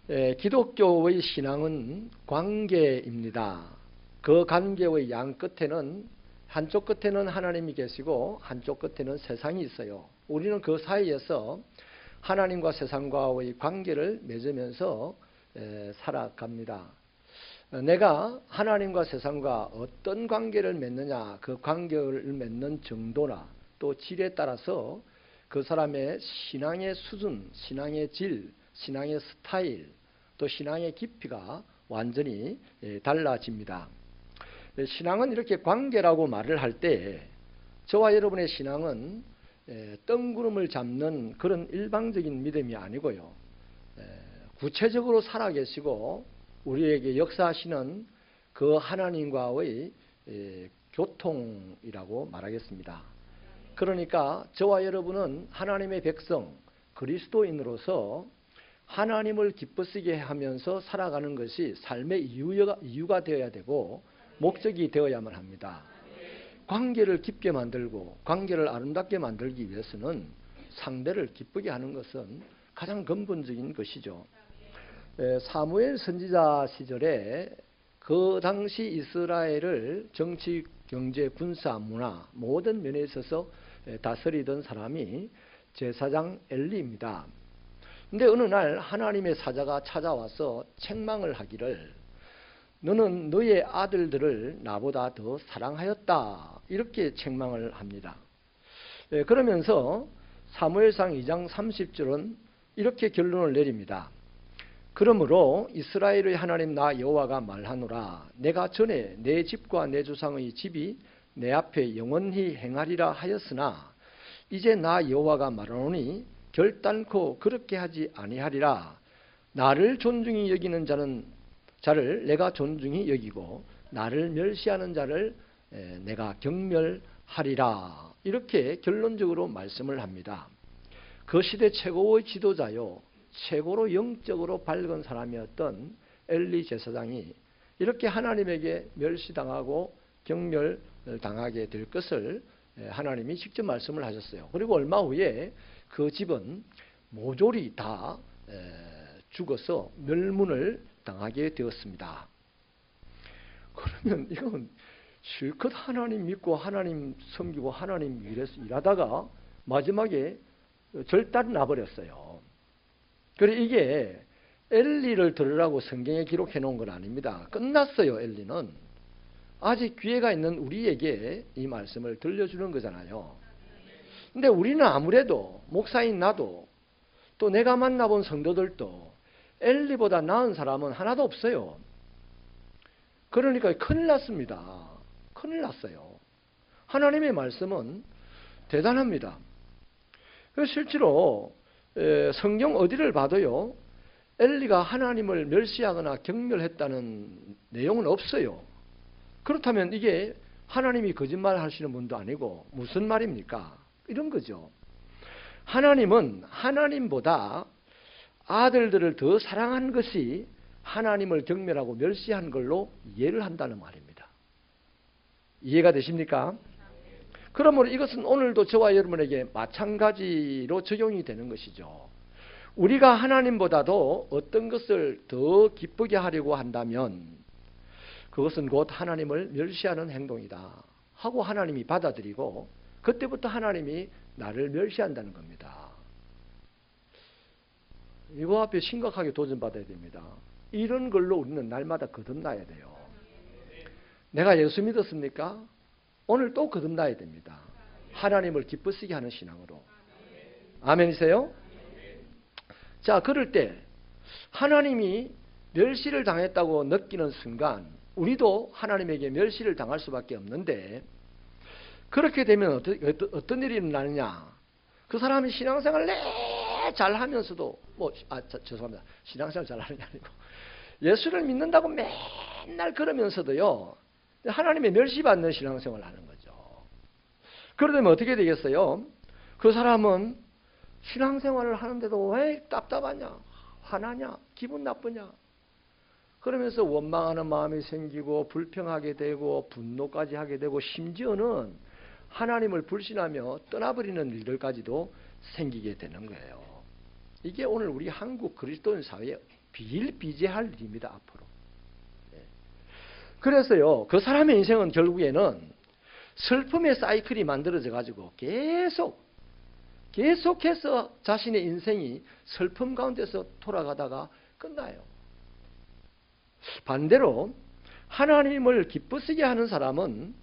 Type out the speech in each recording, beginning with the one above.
기독교의 신앙은 관계입니다. 그 관계의 양 끝에는 한쪽 끝에는 하나님이 계시고 한쪽 끝에는 세상이 있어요. 우리는 그 사이에서 하나님과 세상과의 관계를 맺으면서 살아갑니다. 내가 하나님과 세상과 어떤 관계를 맺느냐, 그 관계를 맺는 정도나 또 질에 따라서 그 사람의 신앙의 수준, 신앙의 질, 신앙의 스타일, 또 신앙의 깊이가 완전히 달라집니다. 신앙은 이렇게 관계라고 말을 할 때 저와 여러분의 신앙은 뜬구름을 잡는 그런 일방적인 믿음이 아니고요. 구체적으로 살아계시고 우리에게 역사하시는 그 하나님과의 교통이라고 말하겠습니다. 그러니까 저와 여러분은 하나님의 백성, 그리스도인으로서 하나님을 기쁘시게 하면서 살아가는 것이 삶의 이유가 되어야 되고 목적이 되어야만 합니다. 관계를 깊게 만들고 관계를 아름답게 만들기 위해서는 상대를 기쁘게 하는 것은 가장 근본적인 것이죠. 사무엘 선지자 시절에 그 당시 이스라엘을 정치, 경제, 군사, 문화 모든 면에 있어서 다스리던 사람이 제사장 엘리입니다. 근데 어느 날 하나님의 사자가 찾아와서 책망을 하기를 너는 너의 아들들을 나보다 더 사랑하였다 이렇게 책망을 합니다. 그러면서 사무엘상 2장 30절은 이렇게 결론을 내립니다. 그러므로 이스라엘의 하나님 나 여호와가 말하노라 내가 전에 내 집과 내 조상의 집이 내 앞에 영원히 행하리라 하였으나 이제 나 여호와가 말하노니 결단코 그렇게 하지 아니하리라. 나를 존중히 여기는 자를 내가 존중히 여기고 나를 멸시하는 자를 내가 경멸하리라. 이렇게 결론적으로 말씀을 합니다. 그 시대 최고의 지도자요, 최고로 영적으로 밝은 사람이었던 엘리 제사장이 이렇게 하나님에게 멸시당하고 경멸당하게 될 것을 하나님이 직접 말씀을 하셨어요. 그리고 얼마 후에 그 집은 모조리 다 죽어서 멸문을 당하게 되었습니다. 그러면 이건 실컷 하나님 믿고 하나님 섬기고 하나님 위해서 일하다가 마지막에 절단 나버렸어요. 그래 이게 엘리를 들으라고 성경에 기록해 놓은 건 아닙니다. 끝났어요. 엘리는 아직 기회가 있는 우리에게 이 말씀을 들려주는 거잖아요. 근데 우리는 아무래도 목사인 나도 또 내가 만나본 성도들도 엘리보다 나은 사람은 하나도 없어요. 그러니까 큰일 났습니다. 큰일 났어요. 하나님의 말씀은 대단합니다. 실제로 성경 어디를 봐도요 엘리가 하나님을 멸시하거나 경멸했다는 내용은 없어요. 그렇다면 이게 하나님이 거짓말 하시는 분도 아니고 무슨 말입니까? 이런 거죠. 하나님은 하나님보다 아들들을 더 사랑한 것이 하나님을 경멸하고 멸시한 걸로 이해를 한다는 말입니다. 이해가 되십니까? 그러므로 이것은 오늘도 저와 여러분에게 마찬가지로 적용이 되는 것이죠. 우리가 하나님보다도 어떤 것을 더 기쁘게 하려고 한다면 그것은 곧 하나님을 멸시하는 행동이다 하고 하나님이 받아들이고 그때부터 하나님이 나를 멸시한다는 겁니다. 이거 앞에 심각하게 도전받아야 됩니다. 이런 걸로 우리는 날마다 거듭나야 돼요. 내가 예수 믿었습니까? 오늘 또 거듭나야 됩니다. 하나님을 기쁘시게 하는 신앙으로. 아멘이세요? 자, 그럴 때 하나님이 멸시를 당했다고 느끼는 순간 우리도 하나님에게 멸시를 당할 수밖에 없는데 그렇게 되면 어떤 일이 일어나느냐? 그 사람이 신앙생활을 잘하면서도 죄송합니다. 신앙생활 잘하는 게 아니고 예수를 믿는다고 맨날 그러면서도요 하나님의 멸시받는 신앙생활을 하는 거죠. 그러면 어떻게 되겠어요? 그 사람은 신앙생활을 하는데도 왜 답답하냐? 화나냐? 기분 나쁘냐? 그러면서 원망하는 마음이 생기고 불평하게 되고 분노까지 하게 되고 심지어는 하나님을 불신하며 떠나버리는 일들까지도 생기게 되는 거예요. 이게 오늘 우리 한국 그리스도인 사회의 비일비재할 일입니다. 앞으로. 그래서요, 그 사람의 인생은 결국에는 슬픔의 사이클이 만들어져 가지고 계속해서 자신의 인생이 슬픔 가운데서 돌아가다가 끝나요. 반대로 하나님을 기쁘시게 하는 사람은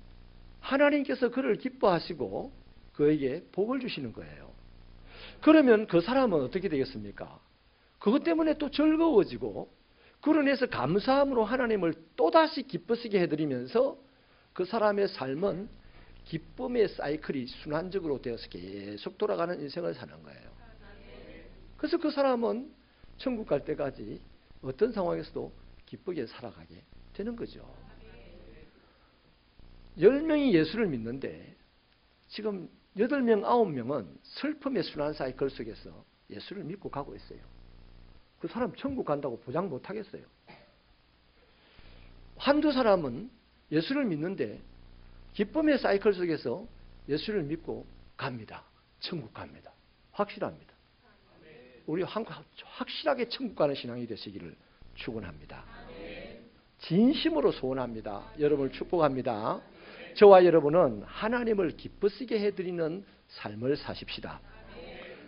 하나님께서 그를 기뻐하시고 그에게 복을 주시는 거예요. 그러면 그 사람은 어떻게 되겠습니까? 그것 때문에 또 즐거워지고 그로 인해서 감사함으로 하나님을 또다시 기쁘시게 해드리면서 그 사람의 삶은 기쁨의 사이클이 순환적으로 되어서 계속 돌아가는 인생을 사는 거예요. 그래서 그 사람은 천국 갈 때까지 어떤 상황에서도 기쁘게 살아가게 되는 거죠. 10명이 예수를 믿는데 지금 8명, 9명은 슬픔의 순환 사이클 속에서 예수를 믿고 가고 있어요. 그 사람 천국 간다고 보장 못 하겠어요. 한두 사람은 예수를 믿는데 기쁨의 사이클 속에서 예수를 믿고 갑니다. 천국 갑니다. 확실합니다. 우리 확실하게 천국 가는 신앙이 되시기를 축원합니다. 진심으로 소원합니다. 여러분을 축복합니다. 저와 여러분은 하나님을 기쁘시게 해드리는 삶을 사십시다.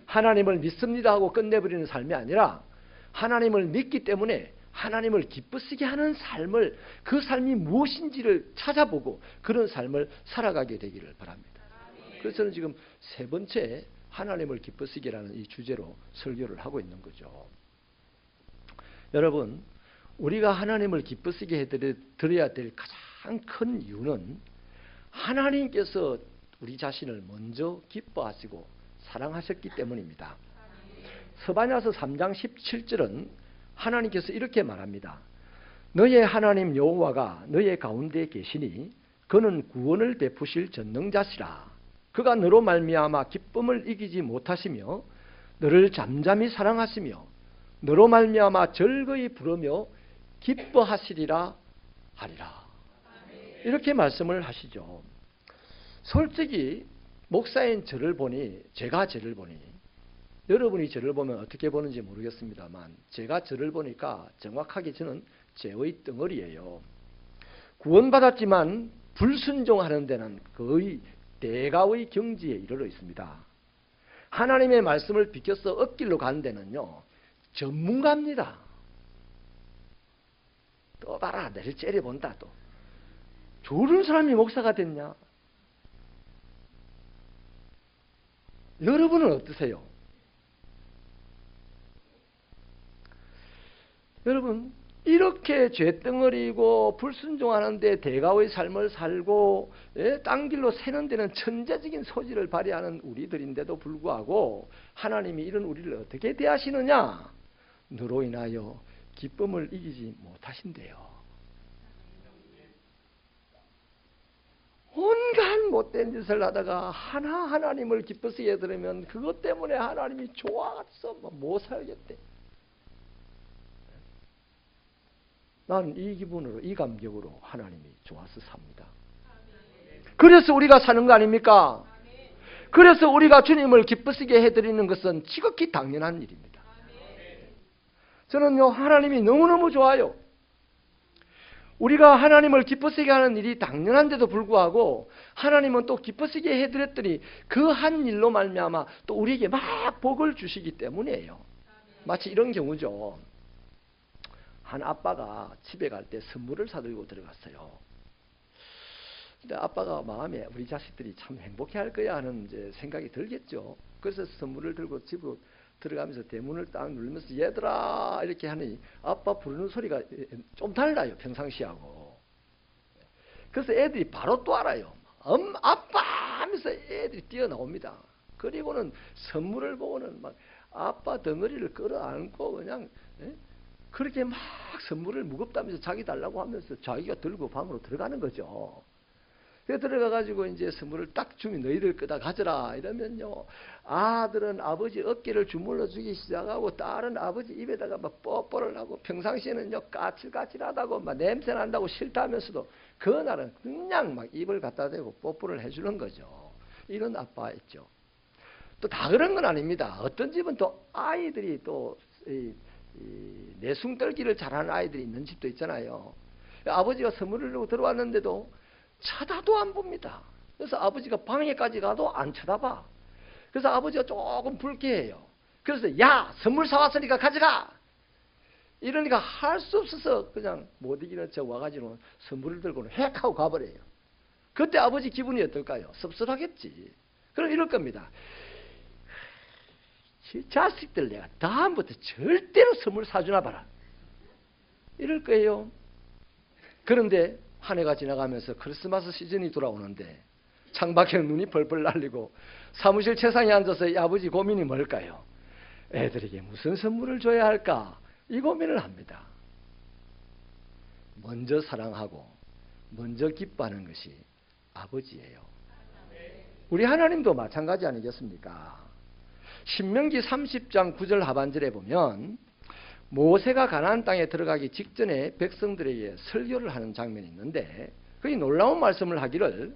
하나님을 믿습니다 하고 끝내버리는 삶이 아니라 하나님을 믿기 때문에 하나님을 기쁘시게 하는 삶을, 그 삶이 무엇인지를 찾아보고 그런 삶을 살아가게 되기를 바랍니다. 그래서 저는 지금 세 번째 하나님을 기쁘시게라는 이 주제로 설교를 하고 있는 거죠. 여러분, 우리가 하나님을 기쁘시게 해드려야 될 가장 큰 이유는 하나님께서 우리 자신을 먼저 기뻐하시고 사랑하셨기 때문입니다. 스바냐서 3장 17절은 하나님께서 이렇게 말합니다. 너의 하나님 여호와가 너의 가운데 계시니 그는 구원을 베푸실 전능자시라. 그가 너로 말미암아 기쁨을 이기지 못하시며 너를 잠잠히 사랑하시며 너로 말미암아 즐거이 부르며 기뻐하시리라 하리라. 이렇게 말씀을 하시죠. 솔직히 목사인 제가 저를 보니 여러분이 저를 보면 어떻게 보는지 모르겠습니다만 제가 저를 보니까 정확하게 저는 죄의 덩어리예요. 구원받았지만 불순종하는 데는 거의 대가의 경지에 이르러 있습니다. 하나님의 말씀을 비껴서 엇길로 가는 데는요, 전문가입니다. 또 봐라, 내를 째려본다. 또 저런 사람이 목사가 됐냐? 여러분은 어떠세요? 여러분, 이렇게 죄덩어리고 불순종하는데 대가의 삶을 살고 딴 길로 새는 데는 천재적인 소질을 발휘하는 우리들인데도 불구하고 하나님이 이런 우리를 어떻게 대하시느냐? 너로 인하여 기쁨을 이기지 못하신대요. 온갖 못된 짓을 하다가 하나님을 기쁘시게 들으면 그것 때문에 하나님이 좋아서 못 살겠대. 나는 이 기분으로, 이 감격으로 하나님이 좋아서 삽니다. 그래서 우리가 사는 거 아닙니까? 그래서 우리가 주님을 기쁘시게 해드리는 것은 지극히 당연한 일입니다. 저는요, 하나님이 너무너무 좋아요. 우리가 하나님을 기쁘시게 하는 일이 당연한데도 불구하고 하나님은 또 기쁘시게 해드렸더니 그 한 일로 말미암아 또 우리에게 막 복을 주시기 때문이에요. 마치 이런 경우죠. 한 아빠가 집에 갈 때 선물을 사들고 들어갔어요. 근데 아빠가 마음에 우리 자식들이 참 행복해할 거야 하는 이제 생각이 들겠죠. 그래서 선물을 들고 집으로 들어가면서 대문을 딱 누르면서 얘들아 이렇게 하니 아빠 부르는 소리가 좀 달라요, 평상시하고. 그래서 애들이 바로 또 알아요. 아빠 하면서 애들이 뛰어나옵니다. 그리고는 선물을 보고는 막 아빠 덩어리를 끌어안고 그냥 그렇게 막 선물을 무겁다면서 자기 달라고 하면서 자기가 들고 방으로 들어가는 거죠. 그래서 들어가가지고 이제 선물을 딱 주면 너희들 끄다 가져라 이러면요, 아들은 아버지 어깨를 주물러 주기 시작하고 딸은 아버지 입에다가 막 뽀뽀를 하고 평상시에는요 까칠까칠하다고 막 냄새 난다고 싫다면서도 그날은 그냥 막 입을 갖다 대고 뽀뽀를 해주는 거죠. 이런 아빠 있죠. 또 다 그런 건 아닙니다. 어떤 집은 또 아이들이 또 내숭떨기를 잘하는 아이들이 있는 집도 있잖아요. 아버지가 선물을 들고 들어왔는데도 쳐다도 안 봅니다. 그래서 아버지가 방에까지 가도 안 쳐다봐. 그래서 아버지가 조금 불쾌해요. 그래서 야, 선물 사왔으니까 가져가! 이러니까 할 수 없어서 그냥 못 이기는 척 와가지고 선물을 들고는 획 하고 가버려요. 그때 아버지 기분이 어떨까요? 섭섭하겠지. 그럼 이럴 겁니다. 자식들 내가 다음부터 절대로 선물 사주나 봐라. 이럴 거예요. 그런데 한 해가 지나가면서 크리스마스 시즌이 돌아오는데 창밖에 눈이 벌벌 날리고 사무실 책상에 앉아서 이 아버지 고민이 뭘까요? 애들에게 무슨 선물을 줘야 할까? 이 고민을 합니다. 먼저 사랑하고 먼저 기뻐하는 것이 아버지예요. 우리 하나님도 마찬가지 아니겠습니까? 신명기 30장 9절 하반절에 보면 모세가 가나안 땅에 들어가기 직전에 백성들에게 설교를 하는 장면이 있는데 거기 놀라운 말씀을 하기를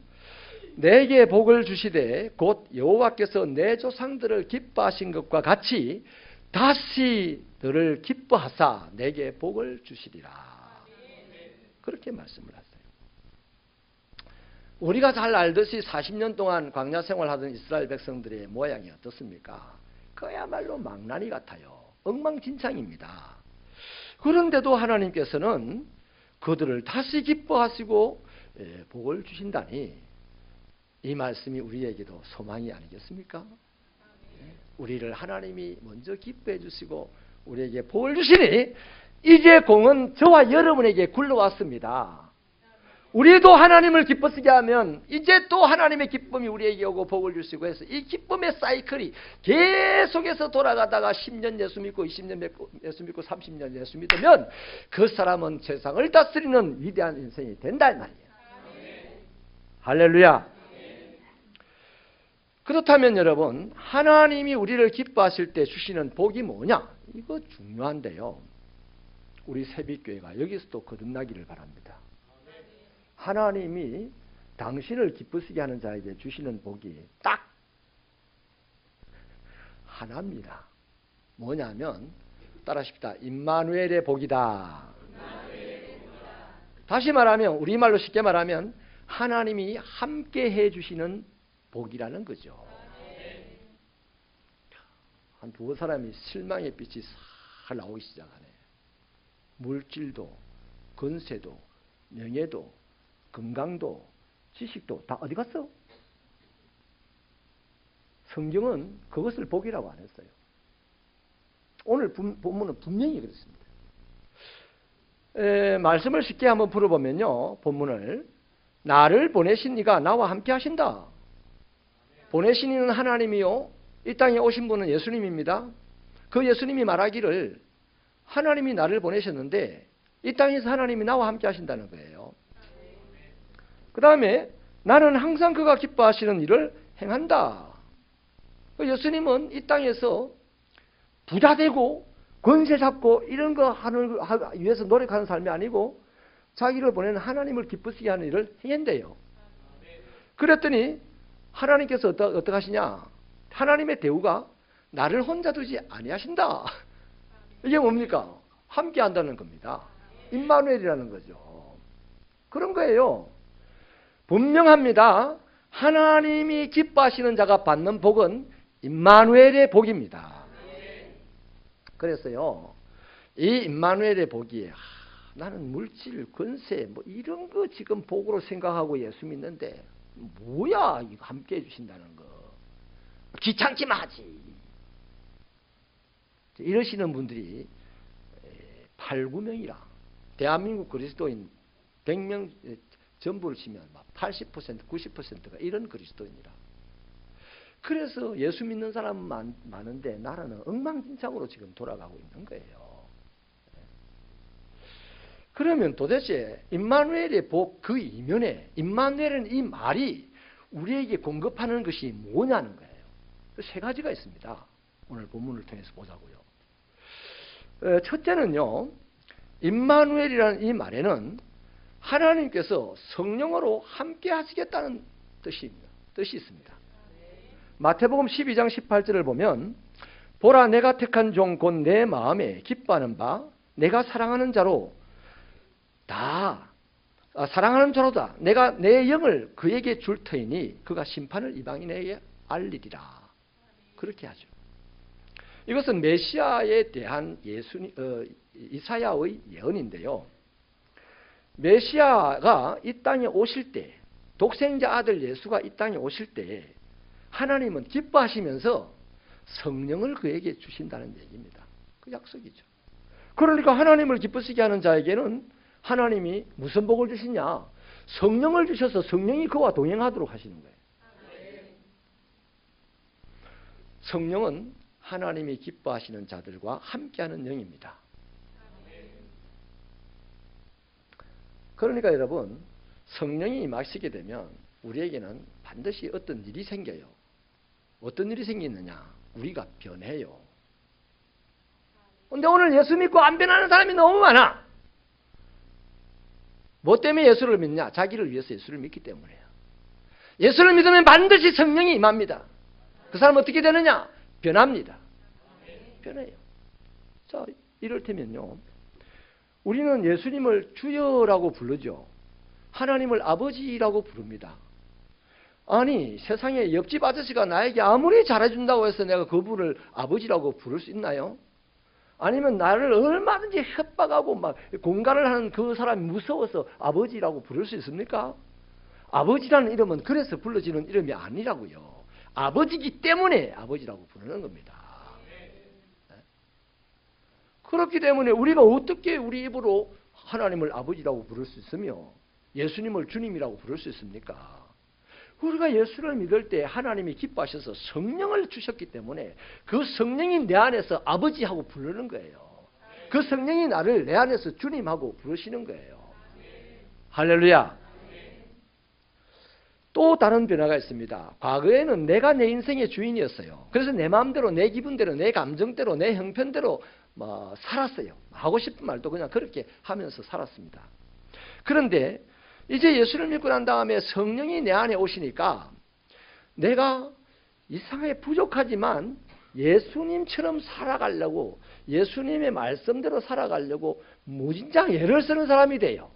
내게 복을 주시되 곧 여호와께서 내 조상들을 기뻐하신 것과 같이 다시 너를 기뻐하사 내게 복을 주시리라. 그렇게 말씀을 하세요. 우리가 잘 알듯이 40년 동안 광야 생활하던 이스라엘 백성들의 모양이 어떻습니까? 그야말로 망나니 같아요. 엉망진창입니다. 그런데도 하나님께서는 그들을 다시 기뻐하시고 복을 주신다니 이 말씀이 우리에게도 소망이 아니겠습니까? 우리를 하나님이 먼저 기뻐해 주시고 우리에게 복을 주시니 이제 공은 저와 여러분에게 굴러왔습니다. 우리도 하나님을 기쁘시게 하면 이제 또 하나님의 기쁨이 우리에게 오고 복을 주시고 해서 이 기쁨의 사이클이 계속해서 돌아가다가 10년 예수 믿고 20년 예수 믿고 30년 예수 믿으면 그 사람은 세상을 다스리는 위대한 인생이 된다 이 말이에요. 할렐루야. 그렇다면 여러분, 하나님이 우리를 기뻐하실 때 주시는 복이 뭐냐? 이거 중요한데요. 우리 새빛교회가 여기서도 거듭나기를 바랍니다. 하나님이 당신을 기쁘시게 하는 자에게 주시는 복이 딱 하나입니다. 뭐냐면 따라하십시다. 임마누엘의 복이다. 다시 말하면 우리말로 쉽게 말하면 하나님이 함께 해주시는 복이라는 거죠. 한 두어 사람이 실망의 빛이 싹 나오기 시작하네. 물질도 권세도 명예도 건강도 지식도 다 어디 갔어? 성경은 그것을 복이라고 안 했어요. 오늘 본문은 분명히 그렇습니다. 말씀을 쉽게 한번 풀어보면요. 본문을 나를 보내신 이가 나와 함께 하신다. 보내신 이는 하나님이요. 이 땅에 오신 분은 예수님입니다. 그 예수님이 말하기를 하나님이 나를 보내셨는데 이 땅에서 하나님이 나와 함께 하신다는 거예요. 그 다음에 나는 항상 그가 기뻐하시는 일을 행한다. 예수님은 이 땅에서 부자 되고 권세 잡고 이런 거 하는 위해서 노력하는 삶이 아니고 자기를 보내는 하나님을 기쁘시게 하는 일을 행한대요. 그랬더니 하나님께서 어떻게 하시냐? 하나님의 대우가 나를 혼자 두지 아니하신다. 이게 뭡니까? 함께 한다는 겁니다. 임마누엘이라는 거죠. 그런 거예요. 분명합니다. 하나님이 기뻐하시는 자가 받는 복은 임마누엘의 복입니다. 그래서요, 이 임마누엘의 복이 나는 물질, 권세 뭐 이런 거 지금 복으로 생각하고 예수 믿는데 뭐야 이거 함께 해주신다는 거 귀찮기만 하지. 이러시는 분들이 8, 9명이라 대한민국 그리스도인 100명 전부를 치면 80%, 90%가 이런 그리스도인이라. 그래서 예수 믿는 사람은 많은데 나라는 엉망진창으로 지금 돌아가고 있는 거예요. 그러면 도대체 임마누엘의 복 그 이면에 임마누엘은 이 말이 우리에게 공급하는 것이 뭐냐는 거예요. 세 가지가 있습니다. 오늘 본문을 통해서 보자고요. 첫째는요. 임마누엘이라는 이 말에는 하나님께서 성령으로 함께 하시겠다는 뜻이 있습니다. 마태복음 12장 18절을 보면 보라 내가 택한 종 곧 내 마음에 기뻐하는 바 내가 사랑하는 자로 사랑하는 자로다. 내가 내 영을 그에게 줄 터이니 그가 심판을 이방인에게 알리리라. 그렇게 하죠. 이것은 메시아에 대한 이사야의 예언인데요. 메시아가 이 땅에 오실 때, 독생자 아들 예수가 이 땅에 오실 때 하나님은 기뻐하시면서 성령을 그에게 주신다는 얘기입니다. 그 약속이죠. 그러니까 하나님을 기쁘시게 하는 자에게는 하나님이 무슨 복을 주시냐? 성령을 주셔서 성령이 그와 동행하도록 하시는 거예요. 성령은 하나님이 기뻐하시는 자들과 함께하는 영입니다. 그러니까 여러분, 성령이 임하시게 되면 우리에게는 반드시 어떤 일이 생겨요. 어떤 일이 생기느냐? 우리가 변해요. 근데 오늘 예수 믿고 안 변하는 사람이 너무 많아. 뭐 때문에 예수를 믿냐? 자기를 위해서 예수를 믿기 때문이에요. 예수를 믿으면 반드시 성령이 임합니다. 그 사람은 어떻게 되느냐? 변합니다. 변해요. 자, 이를테면요. 우리는 예수님을 주여라고 부르죠. 하나님을 아버지라고 부릅니다. 아니, 세상에 옆집 아저씨가 나에게 아무리 잘해준다고 해서 내가 그분을 아버지라고 부를 수 있나요? 아니면 나를 얼마든지 협박하고 막 공갈을 하는 그 사람이 무서워서 아버지라고 부를 수 있습니까? 아버지라는 이름은 그래서 불러지는 이름이 아니라고요. 아버지기 때문에 아버지라고 부르는 겁니다. 그렇기 때문에 우리가 어떻게 우리 입으로 하나님을 아버지라고 부를 수 있으며 예수님을 주님이라고 부를 수 있습니까? 우리가 예수를 믿을 때 하나님이 기뻐하셔서 성령을 주셨기 때문에 그 성령이 내 안에서 아버지하고 부르는 거예요. 그 성령이 나를 내 안에서 주님하고 부르시는 거예요. 할렐루야. 또 다른 변화가 있습니다. 과거에는 내가 내 인생의 주인이었어요. 그래서 내 마음대로, 내 기분대로, 내 감정대로, 내 형편대로 살았어요. 하고 싶은 말도 그냥 그렇게 하면서 살았습니다. 그런데 이제 예수를 믿고 난 다음에 성령이 내 안에 오시니까 내가 이상하게 부족하지만 예수님처럼 살아가려고, 예수님의 말씀대로 살아가려고 무진장 애를 쓰는 사람이 돼요.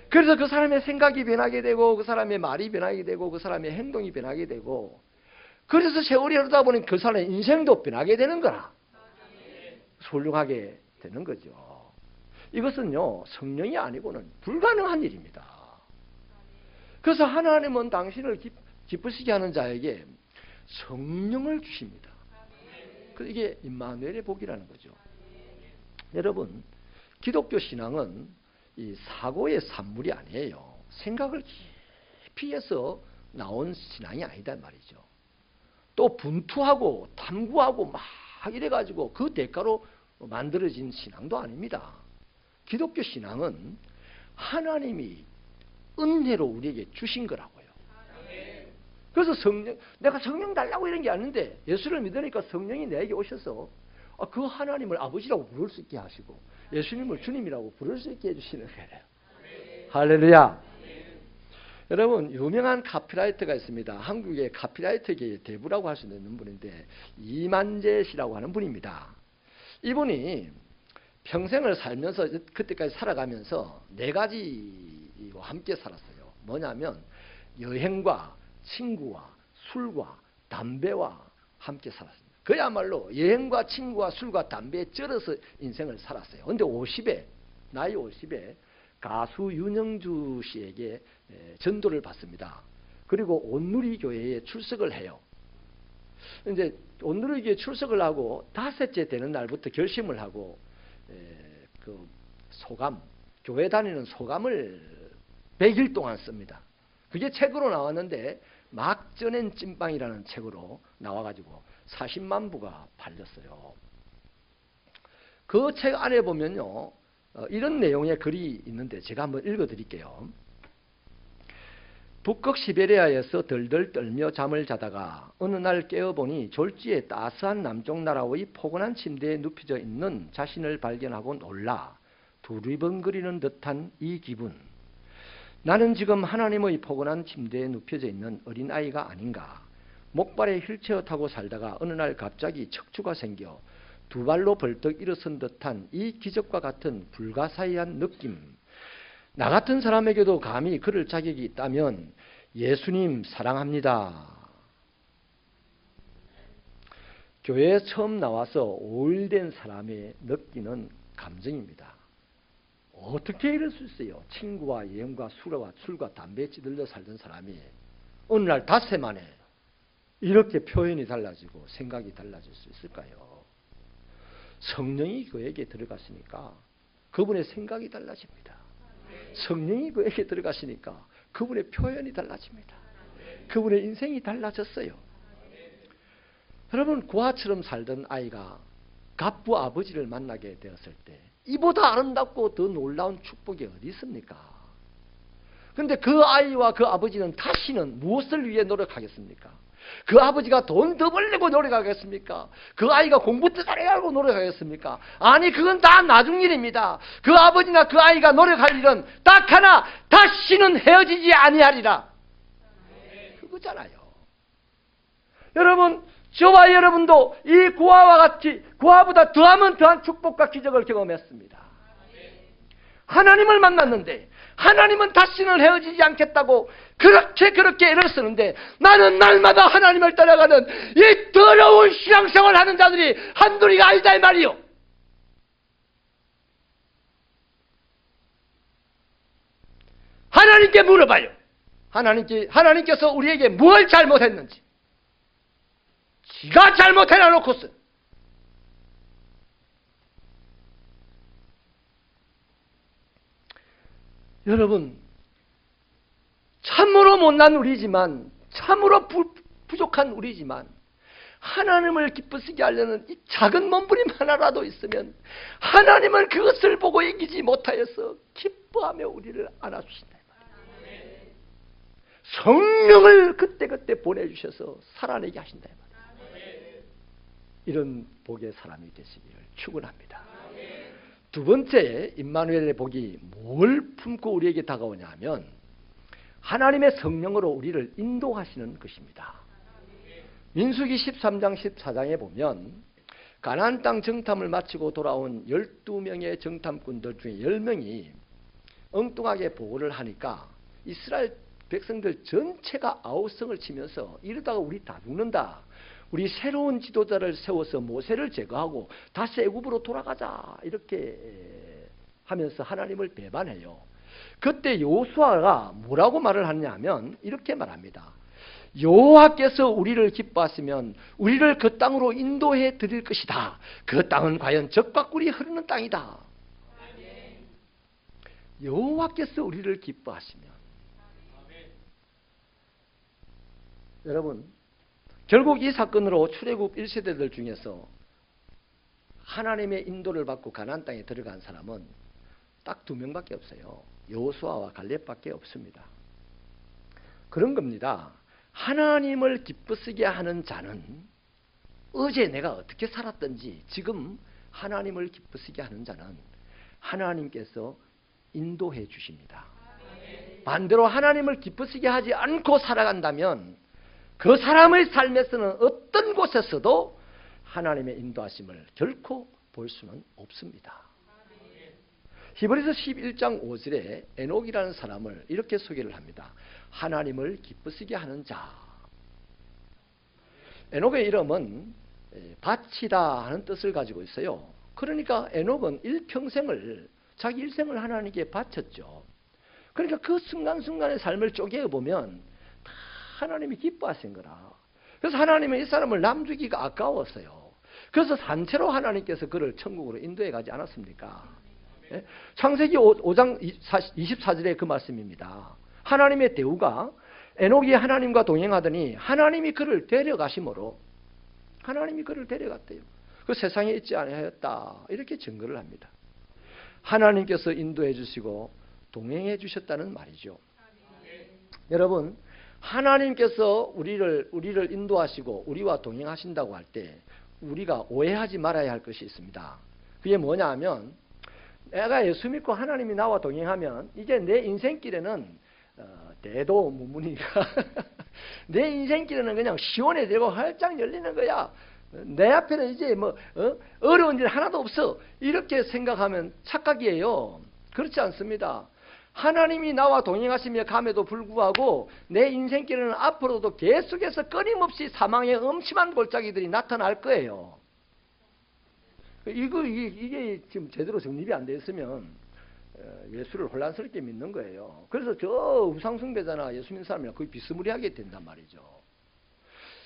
그래서 그 사람의 생각이 변하게 되고 그 사람의 말이 변하게 되고 그 사람의 행동이 변하게 되고, 그래서 세월이 흐르다 보니 그 사람의 인생도 변하게 되는 거라. 훌륭하게 되는 거죠. 이것은요, 성령이 아니고는 불가능한 일입니다. 그래서 하나님은 당신을 기쁘시게 하는 자에게 성령을 주십니다. 이게 임마누엘의 복이라는 거죠. 여러분, 기독교 신앙은 이 사고의 산물이 아니에요. 생각을 깊이 해서 나온 신앙이 아니다 말이죠. 또 분투하고 탐구하고 막 이래가지고 그 대가로 만들어진 신앙도 아닙니다. 기독교 신앙은 하나님이 은혜로 우리에게 주신 거라고요. 그래서 내가 성령 달라고 이런 게 아닌데 예수를 믿으니까 성령이 내게 오셔서 그 하나님을 아버지라고 부를 수 있게 하시고 예수님을 주님이라고 부를 수 있게 해주시는 거예요. 할렐루야. 여러분, 유명한 카피라이터가 있습니다. 한국의 카피라이터계의 대부라고 할 수 있는 분인데 이만재 씨라고 하는 분입니다. 이분이 평생을 살면서 그때까지 살아가면서 4가지와 함께 살았어요. 뭐냐면 여행과 친구와 술과 담배와 함께 살았습니다. 그야말로 여행과 친구와 술과 담배에 쩔어서 인생을 살았어요. 그런데 나이 50에 가수 윤영주 씨에게 전도를 받습니다. 그리고 온누리교회에 출석을 해요. 이제 온누리교회에 출석을 하고 5째 되는 날부터 결심을 하고 그 교회 다니는 소감을 100일 동안 씁니다. 그게 책으로 나왔는데 막 쪄낸 찐빵이라는 책으로 나와가지고 40만 부가 팔렸어요. 그 책 안에 보면요, 이런 내용의 글이 있는데 제가 한번 읽어드릴게요. 북극 시베리아에서 덜덜 떨며 잠을 자다가 어느 날 깨어보니 졸지에 따스한 남쪽 나라의 포근한 침대에 눕혀져 있는 자신을 발견하고 놀라 두리번거리는 듯한 이 기분. 나는 지금 하나님의 포근한 침대에 눕혀져 있는 어린아이가 아닌가. 목발에 휠체어 타고 살다가 어느 날 갑자기 척추가 생겨 두 발로 벌떡 일어선 듯한 이 기적과 같은 불가사의한 느낌. 나 같은 사람에게도 감히 그럴 자격이 있다면 예수님 사랑합니다. 교회에 처음 나와서 5일 된 사람이 느끼는 감정입니다. 어떻게 이럴 수 있어요? 친구와 여행과 술과 담배에 찌들려 살던 사람이 어느 날 닷새 만에 이렇게 표현이 달라지고 생각이 달라질 수 있을까요? 성령이 그에게 들어갔으니까 그분의 생각이 달라집니다. 성령이 그에게 들어갔으니까 그분의 표현이 달라집니다. 그분의 인생이 달라졌어요. 여러분, 고아처럼 살던 아이가 갑부 아버지를 만나게 되었을 때 이보다 아름답고 더 놀라운 축복이 어디 있습니까? 그런데 그 아이와 그 아버지는 다시는 무엇을 위해 노력하겠습니까? 그 아버지가 돈 더 벌려고 노력하겠습니까? 그 아이가 공부 더 잘해가고 노력하겠습니까? 아니, 그건 다 나중 일입니다. 그 아버지나 그 아이가 노력할 일은 딱 하나, 다시는 헤어지지 아니하리라. 그거잖아요. 여러분, 저와 여러분도 이 고아와 같이 고아보다 더하면 더한 축복과 기적을 경험했습니다. 하나님을 만났는데 하나님은 다시는 헤어지지 않겠다고 그렇게 애를 쓰는데 나는 날마다 하나님을 따라가는 이 더러운 신앙생활을 하는 자들이 한둘이가 아니다 이 말이요. 하나님께 물어봐요. 하나님께서 우리에게 뭘 잘못했는지. 지가 잘못해놔놓고서 여러분, 참으로 못난 우리지만, 참으로 부족한 우리지만 하나님을 기쁘시게 하려는 이 작은 몸부림 하나라도 있으면 하나님은 그것을 보고 이기지 못하여서 기뻐하며 우리를 안아주신다. 성령을 그때그때 보내주셔서 살아내게 하신다. 이런 복의 사람이 되시기를 축원합니다. 두 번째, 임마누엘의 복이 뭘 품고 우리에게 다가오냐 하면 하나님의 성령으로 우리를 인도하시는 것입니다. 민수기 13장 14장에 보면 가나안 땅 정탐을 마치고 돌아온 12명의 정탐꾼들 중에 10명이 엉뚱하게 보고를 하니까 이스라엘 백성들 전체가 아우성을 치면서 이러다가 우리 다 죽는다. 우리 새로운 지도자를 세워서 모세를 제거하고 다시 애굽으로 돌아가자. 이렇게 하면서 하나님을 배반해요. 그때 여호수아가 뭐라고 말을 하느냐 하면 이렇게 말합니다. 여호와께서 우리를 기뻐하시면 우리를 그 땅으로 인도해 드릴 것이다. 그 땅은 과연 적과 꿀이 흐르는 땅이다. 여호와께서 우리를 기뻐하시면. 여러분, 결국 이 사건으로 출애굽 1세대들 중에서 하나님의 인도를 받고 가나안 땅에 들어간 사람은 딱 2명밖에 없어요. 여호수아와 갈렙밖에 없습니다. 그런 겁니다. 하나님을 기쁘시게 하는 자는 어제 내가 어떻게 살았든지 지금 하나님을 기쁘시게 하는 자는 하나님께서 인도해 주십니다. 반대로 하나님을 기쁘시게 하지 않고 살아간다면 그 사람의 삶에서는 어떤 곳에서도 하나님의 인도하심을 결코 볼 수는 없습니다. 히브리서 11장 5절에 에녹이라는 사람을 이렇게 소개를 합니다. 하나님을 기쁘시게 하는 자. 에녹의 이름은 바치다 하는 뜻을 가지고 있어요. 그러니까 에녹은 일평생을 자기 일생을 하나님께 바쳤죠. 그러니까 그 순간순간의 삶을 쪼개보면 다 하나님이 기뻐하신 거라. 그래서 하나님은 이 사람을 남주기가 아까웠어요. 그래서 산채로 하나님께서 그를 천국으로 인도해 가지 않았습니까? 창세기 5장 24절에 그 말씀입니다. 하나님의 대우가 에녹이 하나님과 동행하더니 하나님이 그를 데려가심으로 하나님이 그를 데려갔대요. 그 세상에 있지 아니하였다. 이렇게 증거를 합니다. 하나님께서 인도해 주시고 동행해 주셨다는 말이죠. 여러분, 하나님께서 우리를 인도하시고 우리와 동행하신다고 할 때 우리가 오해하지 말아야 할 것이 있습니다. 그게 뭐냐 하면 내가 예수 믿고 하나님이 나와 동행하면 이제 내 인생길에는 대도무문이니까 내 인생길은 그냥 시원해지고 활짝 열리는 거야. 내 앞에는 이제 어려운 일 하나도 없어. 이렇게 생각하면 착각이에요. 그렇지 않습니다. 하나님이 나와 동행하시며 감에도 불구하고 내 인생길은 앞으로도 계속해서 끊임없이 사망의 음침한 골짜기들이 나타날 거예요. 이게 지금 제대로 정립이 안 되어 있으면 예수를 혼란스럽게 믿는 거예요. 그래서 저 우상숭배자나 예수 믿는 사람이랑 거의 비스무리하게 된단 말이죠.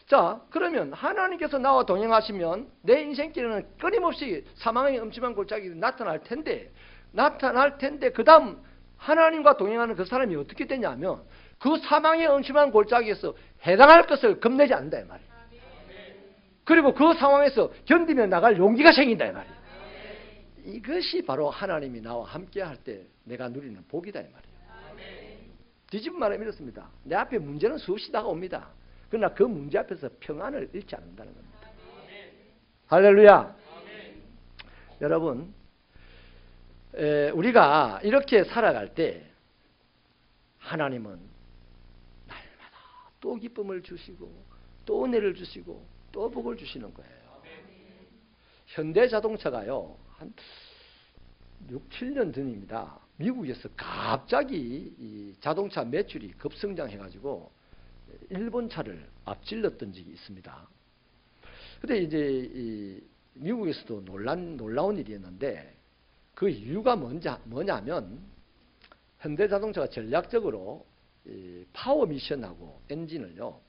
자, 그러면 하나님께서 나와 동행하시면 내 인생길에는 끊임없이 사망의 음침한 골짜기들이 나타날 텐데 그 다음 하나님과 동행하는 그 사람이 어떻게 되냐면 그 사망의 음침한 골짜기에서 해당할 것을 겁내지 않는다 이 말이에요. 그리고 그 상황에서 견디며 나갈 용기가 생긴다 이 말이에요. 이것이 바로 하나님이 나와 함께 할 때 내가 누리는 복이다 이 말이에요. 뒤집은 말하면 이렇습니다. 내 앞에 문제는 수없이 다가옵니다. 그러나 그 문제 앞에서 평안을 잃지 않는다는 겁니다. 할렐루야. 여러분, 우리가 이렇게 살아갈 때 하나님은 날마다 또 기쁨을 주시고 또 은혜를 주시고 또 복을 주시는 거예요. 현대자동차가요, 한 6, 7년 전입니다. 미국에서 갑자기 이 자동차 매출이 급성장해가지고 일본 차를 앞질렀던 적이 있습니다. 근데 이제 미국에서도 놀라운 일이었는데 그 이유가 뭐냐면 현대자동차가 전략적으로 파워 미션하고 엔진을요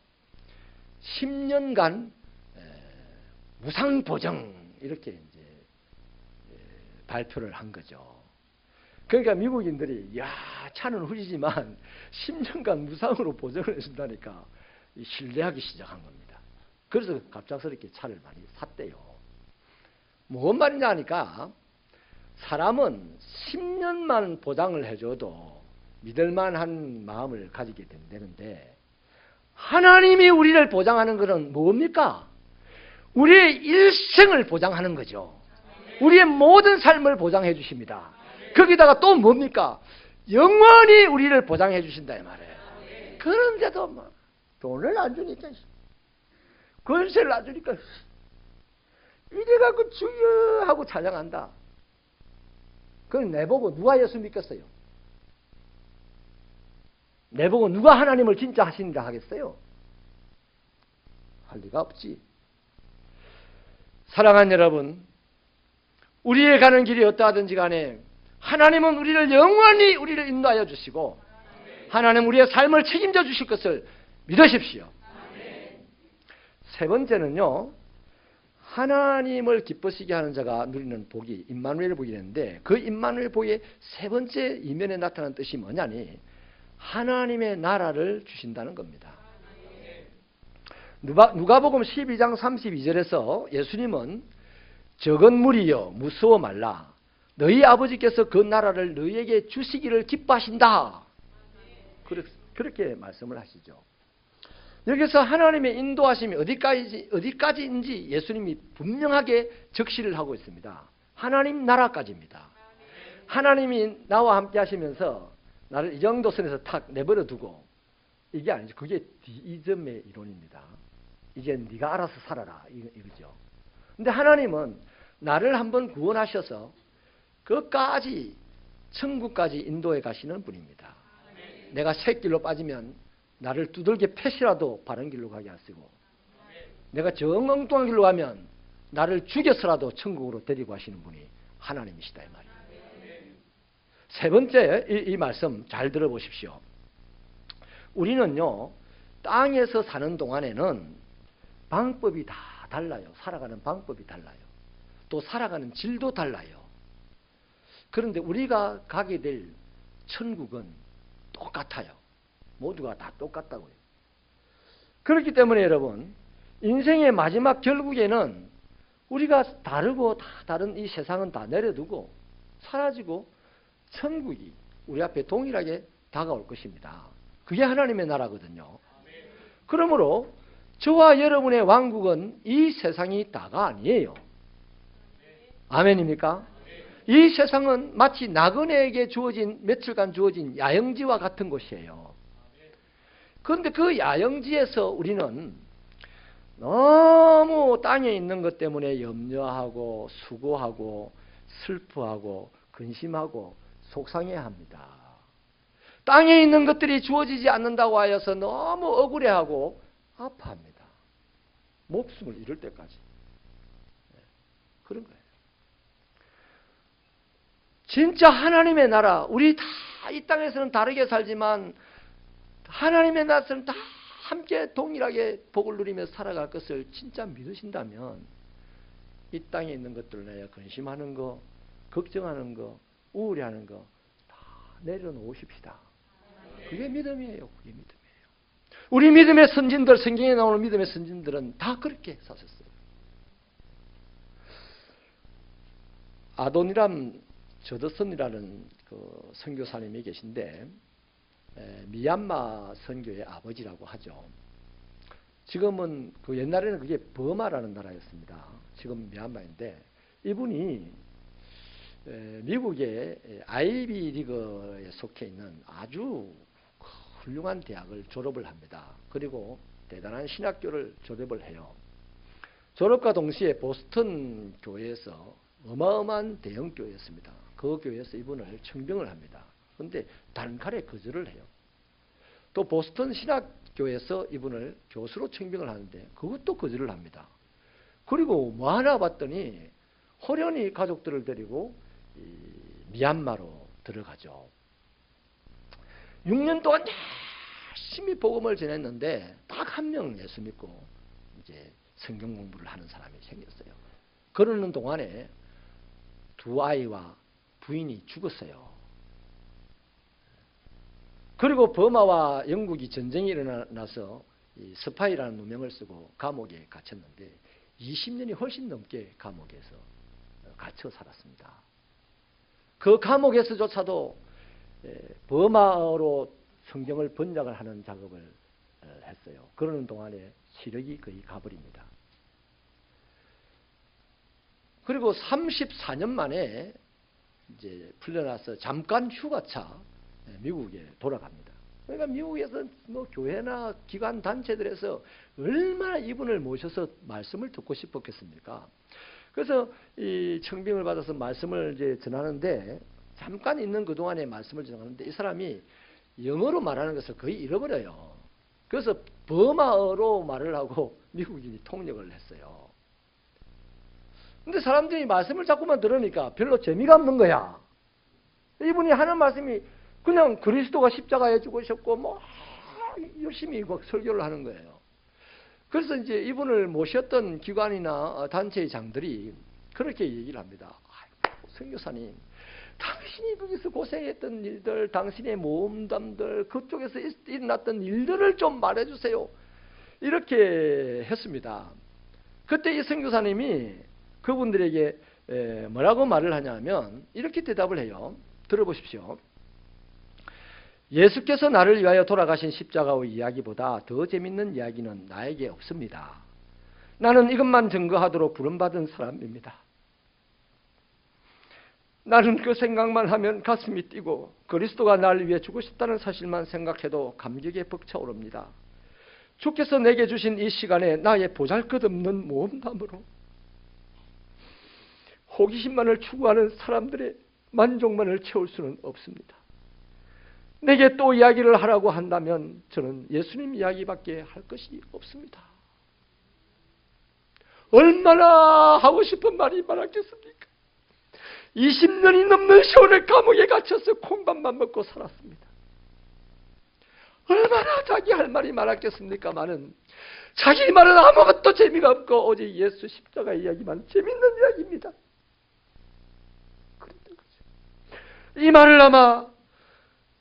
10년간 무상 보정 이렇게 이제 발표를 한 거죠. 그러니까 미국인들이 야 차는 후지지만 10년간 무상으로 보정을 해준다니까 신뢰하기 시작한 겁니다. 그래서 갑작스럽게 차를 많이 샀대요. 뭔 말이냐 하니까 사람은 10년만 보장을 해줘도 믿을만한 마음을 가지게 된다는데 하나님이 우리를 보장하는 것은 뭡니까? 우리의 일생을 보장하는 거죠. 우리의 모든 삶을 보장해 주십니다. 거기다가 또 뭡니까? 영원히 우리를 보장해 주신다 이 말이에요. 그런데도 뭐 돈을 안 주니까 권세를 안 주니까 이래갖고 주여 하고 찬양한다. 그건 내보고 누가 예수 믿겠어요? 내보고 누가 하나님을 진짜 하시는가 하겠어요? 할 리가 없지. 사랑하는 여러분, 우리의 가는 길이 어떠하든지 간에 하나님은 영원히 우리를 인도하여 주시고 하나님 우리의 삶을 책임져 주실 것을 믿으십시오. 세 번째는요, 하나님을 기쁘시게 하는 자가 누리는 복이 임마누엘 복이랬는데 그 임마누엘 복의 세 번째 이면에 나타난 뜻이 뭐냐니 하나님의 나라를 주신다는 겁니다. 누가복음 12장 32절에서 예수님은 적은 무리여 무서워 말라 너희 아버지께서 그 나라를 너희에게 주시기를 기뻐하신다. 그렇게 말씀을 하시죠. 여기서 하나님의 인도하심이 어디까지인지 예수님이 분명하게 적시를 하고 있습니다. 하나님 나라까지입니다. 하나님이 나와 함께 하시면서 나를 이 정도 선에서 탁 내버려 두고 이게 아니죠. 그게 이점의 이론입니다. 이제 네가 알아서 살아라 이거죠. 근데 하나님은 나를 한번 구원하셔서 그까지 천국까지 인도해 가시는 분입니다. 내가 샛길로 빠지면 나를 두들겨 패시라도 바른 길로 가게 하시고 내가 정엉뚱한 길로 가면 나를 죽여서라도 천국으로 데리고 가시는 분이 하나님이시다 이 말이에요. 세 번째 이 말씀 잘 들어보십시오. 우리는요 땅에서 사는 동안에는 방법이 다 달라요. 살아가는 방법이 달라요. 또 살아가는 질도 달라요. 그런데 우리가 가게 될 천국은 똑같아요. 모두가 다 똑같다고요. 그렇기 때문에 여러분 인생의 마지막 결국에는 우리가 다르고 다 다른 이 세상은 다 내려두고 사라지고 천국이 우리 앞에 동일하게 다가올 것입니다. 그게 하나님의 나라거든요. 그러므로 저와 여러분의 왕국은 이 세상이 다가 아니에요. 아멘입니까? 이 세상은 마치 나그네에게 주어진 며칠간 주어진 야영지와 같은 곳이에요. 그런데 그 야영지에서 우리는 너무 땅에 있는 것 때문에 염려하고 수고하고 슬퍼하고 근심하고 속상해합니다. 땅에 있는 것들이 주어지지 않는다고 하여서 너무 억울해하고 아파합니다. 목숨을 잃을 때까지. 그런 거예요. 진짜 하나님의 나라, 우리 다 이 땅에서는 다르게 살지만 하나님의 나라에서는 다 함께 동일하게 복을 누리며 살아갈 것을 진짜 믿으신다면 이 땅에 있는 것들을 내가 근심하는 거, 걱정하는 거, 우울해하는 거 다 내려놓으십시다. 그게 믿음이에요. 그게 믿음이에요. 우리 믿음의 선진들, 성경에 나오는 믿음의 선진들은 다 그렇게 사셨어요. 아도니람 저더슨이라는 그 선교사님이 계신데 미얀마 선교의 아버지라고 하죠. 지금은 그 옛날에는 그게 버마라는 나라였습니다. 지금 미얀마인데 이분이 미국의 아이비 리그에 속해 있는 아주 훌륭한 대학을 졸업을 합니다. 그리고 대단한 신학교를 졸업을 해요. 졸업과 동시에 보스턴 교회에서 어마어마한 대형 교회였습니다. 그 교회에서 이분을 청빙을 합니다. 그런데 단칼에 거절을 해요. 또 보스턴 신학교에서 이분을 교수로 청빙을 하는데 그것도 거절을 합니다. 그리고 뭐 하나 봤더니 호련히 가족들을 데리고 미얀마로 들어가죠. 6년 동안 열심히 복음을 전했는데 딱 한 명 예수 믿고 이제 성경 공부를 하는 사람이 생겼어요. 그러는 동안에 두 아이와 부인이 죽었어요. 그리고 버마와 영국이 전쟁이 일어나서 이 스파이라는 누명을 쓰고 감옥에 갇혔는데 20년이 훨씬 넘게 감옥에서 갇혀 살았습니다. 그 감옥에서조차도 버마어로 성경을 번역을 하는 작업을 했어요. 그러는 동안에 시력이 거의 가버립니다. 그리고 34년 만에 이제 풀려나서 잠깐 휴가차 미국에 돌아갑니다. 그러니까 미국에서 뭐 교회나 기관 단체들에서 얼마나 이분을 모셔서 말씀을 듣고 싶었겠습니까? 그래서 이 청빙을 받아서 말씀을 이제 전하는데 잠깐 있는 그 동안에 말씀을 전하는데 이 사람이 영어로 말하는 것을 거의 잃어버려요. 그래서 버마어로 말을 하고 미국인이 통역을 했어요. 근데 사람들이 말씀을 자꾸만 들으니까 별로 재미가 없는 거야. 이분이 하는 말씀이 그냥 그리스도가 십자가에 죽으셨고 뭐 열심히 막 설교를 하는 거예요. 그래서 이제 이분을 모셨던 기관이나 단체의 장들이 그렇게 얘기를 합니다. 선교사님, 당신이 거기서 고생했던 일들, 당신의 모험담들, 그쪽에서 일어났던 일들을 좀 말해주세요. 이렇게 했습니다. 그때 이 선교사님이 그분들에게 뭐라고 말을 하냐면 이렇게 대답을 해요. 들어보십시오. 예수께서 나를 위하여 돌아가신 십자가의 이야기보다 더 재밌는 이야기는 나에게 없습니다. 나는 이것만 증거하도록 부름받은 사람입니다. 나는 그 생각만 하면 가슴이 뛰고 그리스도가 나를 위해 죽으셨다는 사실만 생각해도 감격에 벅차오릅니다. 주께서 내게 주신 이 시간에 나의 보잘것없는 모험담으로 호기심만을 추구하는 사람들의 만족만을 채울 수는 없습니다. 내게 또 이야기를 하라고 한다면 저는 예수님 이야기밖에 할 것이 없습니다. 얼마나 하고 싶은 말이 많았겠습니까? 20년이 넘는 세월을 감옥에 갇혀서 콩밥만 먹고 살았습니다. 얼마나 자기 할 말이 많았겠습니까? 많은 자기 말은 아무것도 재미가 없고 오직 예수 십자가 이야기만 재밌는 이야기입니다. 그랬던 거죠. 이 말을 아마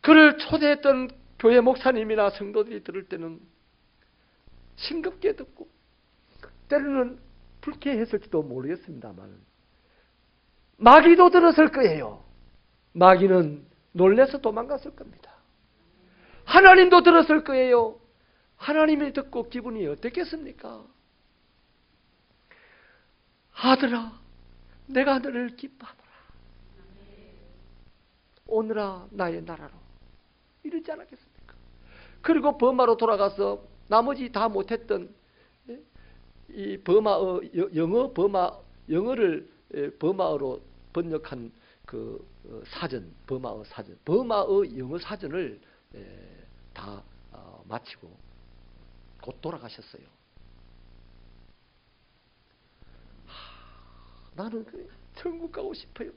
그를 초대했던 교회 목사님이나 성도들이 들을 때는 싱겁게 듣고 때로는 불쾌했을지도 모르겠습니다만 마귀도 들었을 거예요. 마귀는 놀라서 도망갔을 겁니다. 하나님도 들었을 거예요. 하나님이 듣고 기분이 어떻겠습니까? 아들아, 내가 너를 기뻐하노라. 오너라 나의 나라로 이러지 않았겠습니까? 그리고 버마로 돌아가서 나머지 다 못했던 이 버마어 영어를 버마어로 번역한 그 사전, 버마어 사전, 버마어 영어 사전을 다 마치고 곧 돌아가셨어요. 나는 그래, 천국 가고 싶어요.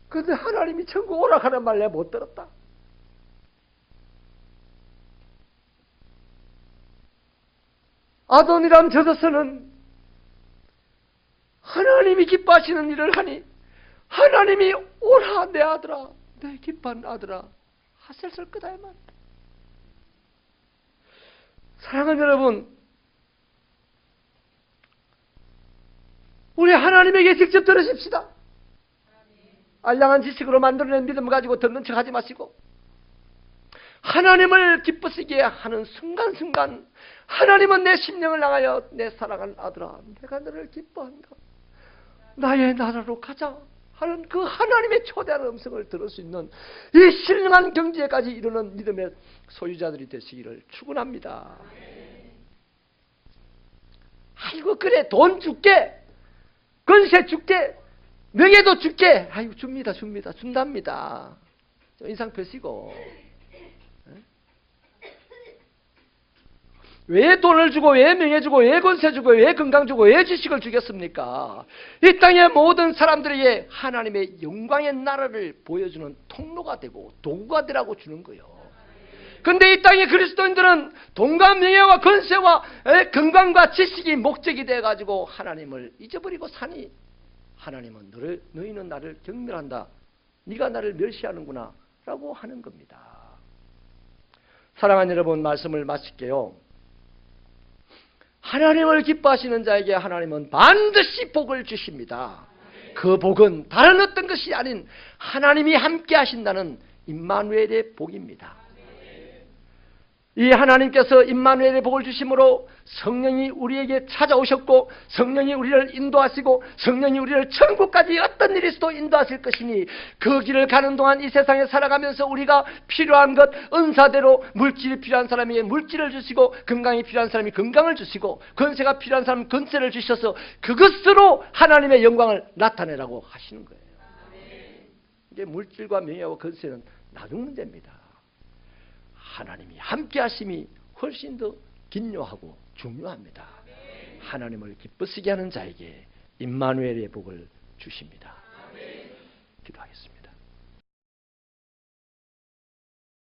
근데 하나님이 천국 오라가는 말 내가 못 들었다. 아도니람 저서서는 하나님이 기뻐하시는 일을 하니 하나님이 오라 내 아들아, 내 기뻐하는 아들아 하셨을 거다 이 말. 사랑하는 여러분, 우리 하나님에게 직접 들으십시다. 알량한 지식으로 만들어낸 믿음을 가지고 듣는 척 하지 마시고 하나님을 기쁘시게 하는 순간순간 하나님은 내 심령을 향하여 내 사랑하는 아들아 내가 너를 기뻐한다. 나의 나라로 가자 하는 그 하나님의 초대하는 음성을 들을 수 있는 이 신령한 경지에까지 이르는 믿음의 소유자들이 되시기를 축원합니다. 아이고 그래 돈 줄게 건세 줄게 명예도 줄게 아이고 줍니다 준답니다. 좀 인상 펴시고 왜 돈을 주고 왜 명예 주고 왜 권세 주고 왜 건강 주고 왜 지식을 주겠습니까? 이 땅의 모든 사람들에게 하나님의 영광의 나라를 보여주는 통로가 되고 도구가 되라고 주는 거예요. 그런데 이 땅의 그리스도인들은 돈과 명예와 권세와 건강과 지식이 목적이 돼가지고 하나님을 잊어버리고 사니 하나님은 너희는 나를 경멸한다. 네가 나를 멸시하는구나 라고 하는 겁니다. 사랑하는 여러분, 말씀을 마칠게요. 하나님을 기뻐하시는 자에게 하나님은 반드시 복을 주십니다. 그 복은 다른 어떤 것이 아닌 하나님이 함께 하신다는 임마누엘의 복입니다. 이 하나님께서 임마누엘의 복을 주심으로 성령이 우리에게 찾아오셨고 성령이 우리를 인도하시고 성령이 우리를 천국까지 어떤 일이 있어도 인도하실 것이니 그 길을 가는 동안 이 세상에 살아가면서 우리가 필요한 것 은사대로 물질이 필요한 사람에게 물질을 주시고 건강이 필요한 사람이 건강을 주시고 권세가 필요한 사람은 권세를 주셔서 그것으로 하나님의 영광을 나타내라고 하시는 거예요. 이게 물질과 명예와 권세는 나중 문제입니다. 하나님이 함께 하심이 훨씬 더 긴요하고 중요합니다. 하나님을 기쁘시게 하는 자에게 임마누엘의 복을 주십니다. 기도하겠습니다.